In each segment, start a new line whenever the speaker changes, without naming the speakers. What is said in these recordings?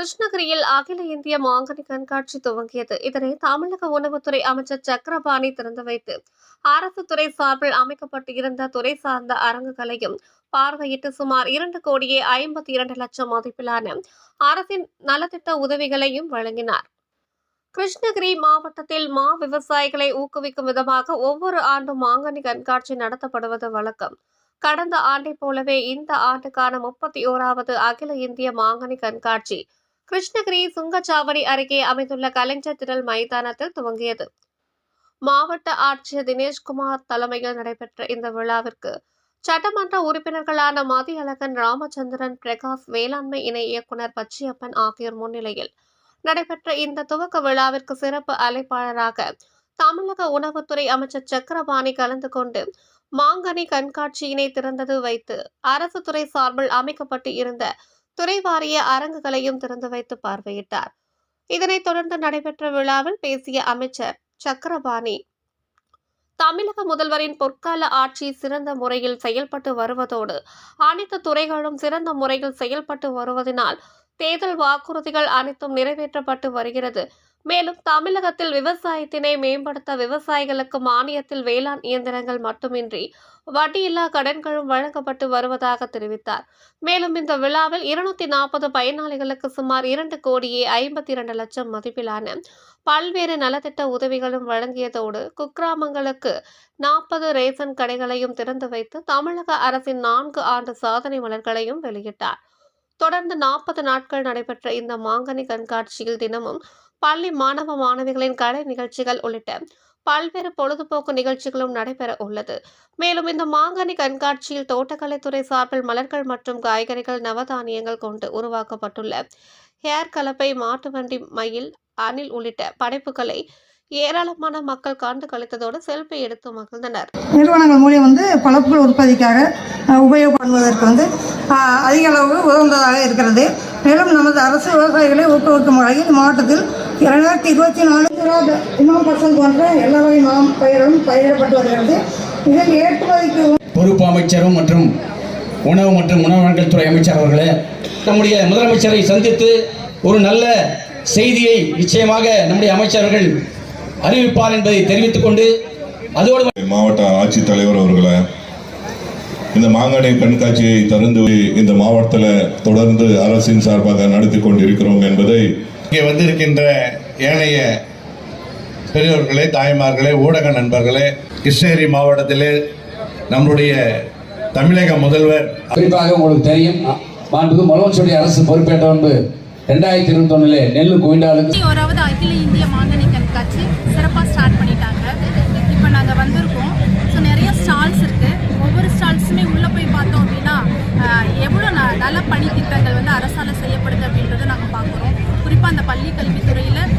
கிருஷ்ணகிரியில் அகில இந்திய மாங்கனி கண்காட்சி துவங்கியது. இதனை தமிழக உணவுத்துறை அமைச்சர் சக்கரபாணி திறந்து வைத்து அரசு துறை சார்பில் அமைக்கப்பட்டு இருந்த துறை சார்ந்த அரங்குகளையும் பார்வையிட்டு சுமார் 2,52,00,000 மதிப்பிலான அரசின் நலத்திட்ட உதவிகளையும் வழங்கினார். கிருஷ்ணகிரி மாவட்டத்தில் மா விவசாயிகளை ஊக்குவிக்கும் விதமாக ஒவ்வொரு ஆண்டும் மாங்கனி கண்காட்சி நடத்தப்படுவது வழக்கம். கடந்த ஆண்டை போலவே இந்த ஆண்டுக்கான 31வது அகில இந்திய மாங்கனி கண்காட்சி கிருஷ்ணகிரி சுங்கச்சாவடி அருகே அமைந்துள்ள கலைஞர் திடல் மைதானத்தில் துவங்கியது. மாவட்ட ஆட்சியர் தினேஷ்குமார் தலைமையில் நடைபெற்ற இந்த விழாவிற்கு சட்டமன்ற உறுப்பினர்களான மதியழகன், ராமச்சந்திரன், பிரகாஷ், வேளாண்மை இணை இயக்குநர் பச்சையப்பன் ஆகியோர் முன்னிலையில் நடைபெற்ற இந்த துவக்க விழாவிற்கு சிறப்பு அழைப்பாளராக தமிழக உணவுத்துறை அமைச்சர் சக்கரபாணி கலந்து கொண்டு மாங்கனி கண்காட்சியினை திறந்தது வைத்து அரசு துறை சார்பில் அமைக்கப்பட்டு இருந்த துறை வாரிய அரங்குகளையும் திறந்து வைத்து பார்வையிட்டார். இதனைத் தொடர்ந்து நடைபெற்ற விழாவில் பேசிய அமைச்சர் சக்கரபாணி, தமிழக முதல்வரின் பொற்கால ஆட்சி சிறந்த முறையில் செயல்பட்டு வருவதோடு அனைத்து துறைகளும் சிறந்த முறையில் செயல்பட்டு வருவதனால் தேர்தல் வாக்குறுதிகள் அனைத்தும் நிறைவேற்றப்பட்டு வருகிறது. மேலும் தமிழகத்தில் விவசாயத்தினை மேம்படுத்த விவசாயிகளுக்கு மானியத்தில் வேளாண் இயந்திரங்கள் மட்டுமின்றி வட்டியில்லா கடன்களும் வழங்கப்பட்டு வருவதாக தெரிவித்தார். மேலும் இந்த விழாவில் 240 பயனாளிகளுக்கு சுமார் 2,52,00,000 மதிப்பிலான பல்வேறு நலத்திட்ட உதவிகளும் வழங்கியதோடு குக்கிராமங்களுக்கு 40 ரேசன் கடைகளையும் திறந்து வைத்து தமிழக அரசின் 4 ஆண்டு சாதனை மலர்களையும் வெளியிட்டார். தொடர்ந்து 40 நாட்கள் நடைபெற்ற இந்த மாங்கனி கண்காட்சியில் தினமும் பள்ளி மாணவ மாணவிகளின் கலை நிகழ்ச்சிகள் உள்ளிட்ட பல்வேறு பொழுதுபோக்கு நிகழ்ச்சிகளும் நடைபெற உள்ளது. மேலும் இந்த மாங்கனி கண்காட்சியில் தோட்டக்கலைத்துறை சார்பில் மலர்கள் மற்றும் காய்கறிகள், நவதானியங்கள் கொண்டு உருவாக்கப்பட்டுள்ள ஹேர் கலப்பை, மாட்டு வண்டி, மயில், அணில் உள்ளிட்ட படைப்புகளை ஏராளமான மக்கள் கண்டு கழித்ததோடு செல்ஃபி எடுத்து மகிழ்ந்தனர்.
நிறுவனங்கள் மூலியம் பழப்புகள் உற்பத்திக்காக உபயோகப்படுவதற்கு அதிக அளவு உகந்ததாக இருக்கிறது. மேலும் நமது அரசு விவசாயிகளை ஊக்குவிக்கும் வகையில் மாவட்டத்தில் 2024 இமாம்பசந்த் போன்ற எல்லா வகை மாம் பயிர்களும் பயிரிடப்பட்டு வருகிறது. இதில் ஏற்றுமதிக்கு
பொறுப்பு அமைச்சரும் மற்றும் உணவு மற்றும் உணவகங்கள் துறை அமைச்சர் அவர்களே, நம்முடைய முதலமைச்சரை சந்தித்து ஒரு நல்ல செய்தியை நிச்சயமாக நம்முடைய அமைச்சர்கள் அறிவிப்பார் என்பதை தெரிவித்துக் கொண்டு, அதோடு
மாவட்ட ஆட்சித்தலைவர் அவர்களை இந்த மாங்கனி கண்காட்சியை திறந்து இந்த மாவட்டத்தில் தொடர்ந்து அரசின் சார்பாக நடத்தி கொண்டிருக்கிறோம் என்பதை
இங்கே வந்திருக்கின்ற ஏனைய பெரியவர்களே, தாய்மார்களே, ஊடக நண்பர்களே, கிருஷ்ணகிரி மாவட்டத்திலே நம்முடைய தமிழக முதல்வர்
குறிப்பாக உங்களுக்கு தெரியும், மாண்புமிகு முதலமைச்சருடைய அரசு பொறுப்பேற்ற முன்பு 2021 நெல்லு குவிண்டாலுக்கு
அகில இந்திய மாங்கனி கண்காட்சி சிறப்பாக ஸ்டார்ட் பண்ணிட்டாங்க. இப்போ நாங்கள் வந்திருக்கோம். ஸோ நிறைய ஸ்டால்ஸ் இருக்குது. ஒவ்வொரு ஸ்டால்ஸுமே உள்ளே போய் பார்த்தோம் அப்படின்னா எவ்வளோ நல பணி திட்டங்கள் அரசால் செய்யப்படுது அப்படின்றத நாங்கள் பார்க்குறோம். குறிப்பாக அந்த பள்ளி கல்வித்துறையில்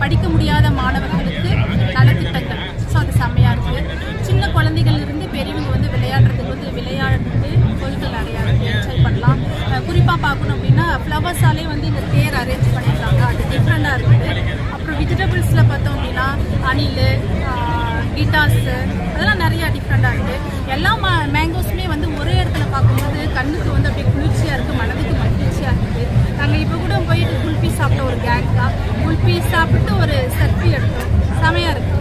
படிக்க முடியாத மாணவர்களுக்கு நலத்திட்டங்கள், ஸோ அது செம்மையாக இருக்குது. சின்ன குழந்தைகளிலிருந்து பெரியவங்க விளையாடுறதுக்கு விளையாட்டு பொருட்கள் நிறையா இருக்குது, என்ஜாய் பண்ணலாம். குறிப்பாக பார்க்கணும் அப்படின்னா ஃப்ளவர்ஸாலே இந்த தேர் அரேஞ்ச் பண்ணியிருக்காங்க, அது டிஃப்ரெண்டாக இருக்குது. அப்புறம் வெஜிடபிள்ஸில் பார்த்தோம் அப்படின்னா அணில், கிட்டாஸு, அதெல்லாம் நிறையா டிஃப்ரெண்டாக இருக்குது. எல்லா மேங்கோஸுமே ஒரே இடத்துல பார்க்கும்போது கண்ணுக்கு அப்படியே குளிர்ச்சியாக இருக்குது, மனதுக்கு மகிழ்ச்சியாக இருக்குது. நாங்கள் இப்போ கூட போயிட்டு குல்பி சாப்பிட்ட ஒரு கேங் தான், குல்பி சாப்பிட்டு ஒரு செல்ஃபி எடுத்தோம். செமையாக இருக்குது.